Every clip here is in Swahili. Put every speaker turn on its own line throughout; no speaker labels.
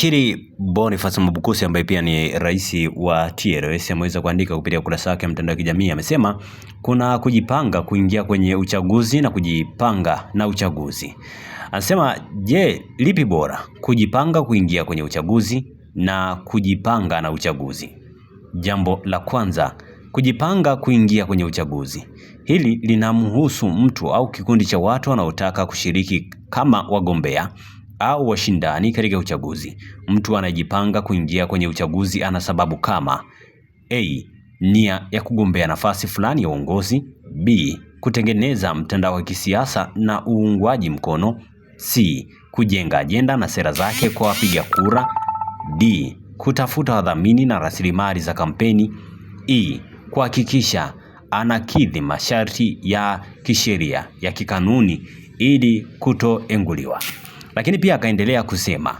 Wakili Boniface Mwabukusi ambaye pia ni rais wa TLS ameweza kuandika kupitia ukurasa wake mtandao wa kijamii. Amesema kuna kujipanga kuingia kwenye uchaguzi na kujipanga na uchaguzi. Anasema, je, lipi bora? Kujipanga kuingia kwenye uchaguzi na kujipanga na uchaguzi. Jambo la kwanza, kujipanga kuingia kwenye uchaguzi. Hili linamhusu mtu au kikundi cha watu wanaotaka kushiriki kama wagombea au washindani katika uchaguzi. Mtu anajipanga kuingia kwenye uchaguzi ana sababu kama A, nia ya kugombea nafasi fulani ya uongozi; B, kutengeneza mtandao wa kisiasa na uungwaji mkono; C, kujenga ajenda na sera zake kwa wapiga kura; D, kutafuta wadhamini na rasilimali za kampeni; E, kuhakikisha anakidhi masharti ya kisheria ya kikanuni ili kutoenguliwa. Lakini pia akaendelea kusema,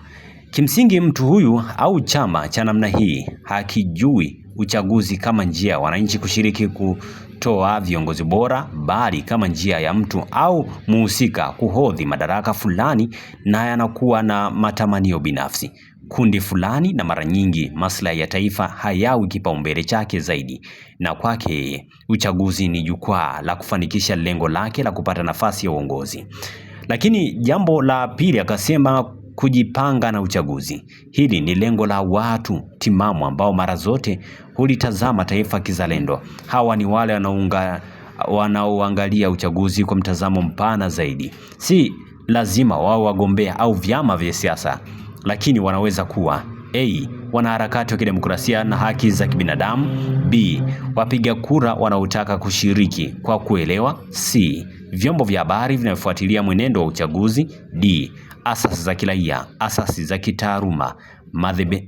kimsingi mtu huyu au chama cha namna hii hakijui uchaguzi kama njia ya wananchi kushiriki kutoa viongozi bora, bali kama njia ya mtu au muhusika kuhodhi madaraka fulani, na yanakuwa na matamanio binafsi, kundi fulani, na mara nyingi maslahi ya taifa hayawi kipaumbele chake zaidi. Na kwake uchaguzi ni jukwaa la kufanikisha lengo lake la kupata nafasi ya uongozi. Lakini jambo la pili akasema, kujipanga na uchaguzi. Hili ni lengo la watu timamu ambao mara zote hulitazama taifa kizalendo. Hawa ni wale wanaoangalia uchaguzi kwa mtazamo mpana zaidi. Si lazima wao wagombea au vyama vya siasa, lakini wanaweza kuwa A, wanaharakati wa kidemokrasia na haki za kibinadamu; B, wapiga kura wanaotaka kushiriki kwa kuelewa; C, vyombo vya habari vinavyofuatilia mwenendo wa uchaguzi; D, asasi za kiraia, asasi za kitaaluma,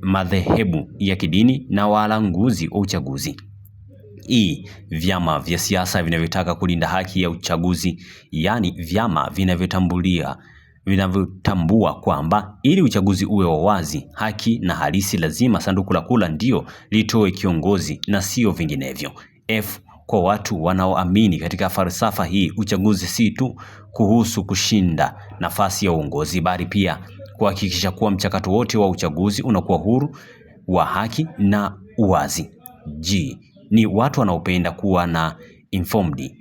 madhehebu ya kidini na walanguzi wa uchaguzi; E, vyama vya siasa vinavyotaka kulinda haki ya uchaguzi, yani vyama vinavyotambua kwamba ili uchaguzi uwe wa wazi, haki na halisi, lazima sanduku la kura ndio litoe kiongozi na sio vinginevyo. F, kwa watu wanaoamini katika falsafa hii, uchaguzi si tu kuhusu kushinda nafasi ya uongozi, bali pia kuhakikisha kuwa mchakato wote wa uchaguzi unakuwa huru, wa haki na uwazi. G, ni watu wanaopenda kuwa na informed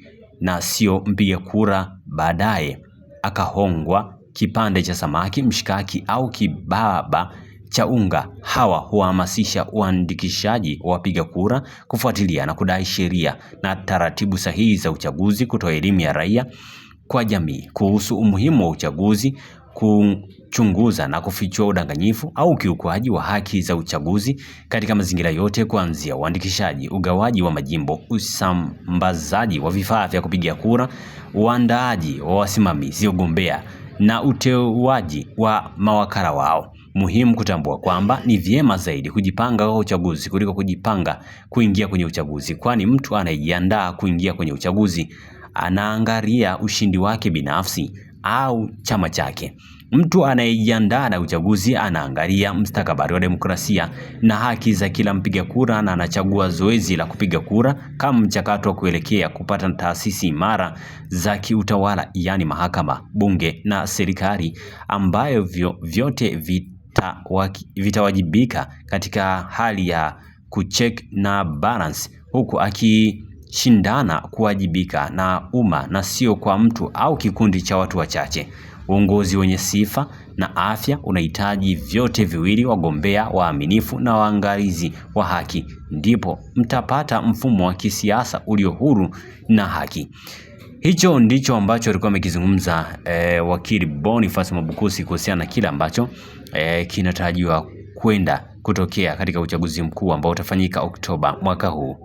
na sio mpiga kura baadaye akahongwa kipande cha samaki, mshikaki au kibaba cha unga. Hawa huhamasisha uandikishaji wa wapiga kura, kufuatilia na kudai sheria na taratibu sahihi za uchaguzi, kutoa elimu ya raia kwa jamii kuhusu umuhimu wa uchaguzi, kuchunguza na kufichua udanganyifu au ukiukwaji wa haki za uchaguzi katika mazingira yote, kuanzia uandikishaji, ugawaji wa majimbo, usambazaji wa vifaa vya kupigia kura, uandaaji wa wasimamizi wagombea na uteuaji wa mawakala wao. Muhimu kutambua kwamba ni vyema zaidi kujipanga kwa uchaguzi kuliko kujipanga kuingia kwenye uchaguzi, kwani mtu anayejiandaa kuingia kwenye uchaguzi anaangalia ushindi wake binafsi au chama chake. Mtu anayejiandaa na uchaguzi anaangalia mustakabali wa demokrasia na haki za kila mpiga kura, na anachagua zoezi la kupiga kura kama mchakato wa kuelekea kupata taasisi imara za kiutawala, yani mahakama, bunge na serikali, ambayo vyote vitawajibika katika hali ya kucheck na balance, huku akishindana kuwajibika na umma na sio kwa mtu au kikundi cha watu wachache. Uongozi wenye sifa na afya unahitaji vyote viwili: wagombea waaminifu na waangalizi wa haki. Ndipo mtapata mfumo wa kisiasa ulio huru na haki. Hicho ndicho ambacho alikuwa amekizungumza wakili Boniface Mwabukusi kuhusiana na kile ambacho kinatarajiwa kwenda kutokea katika uchaguzi mkuu ambao utafanyika Oktoba mwaka huu.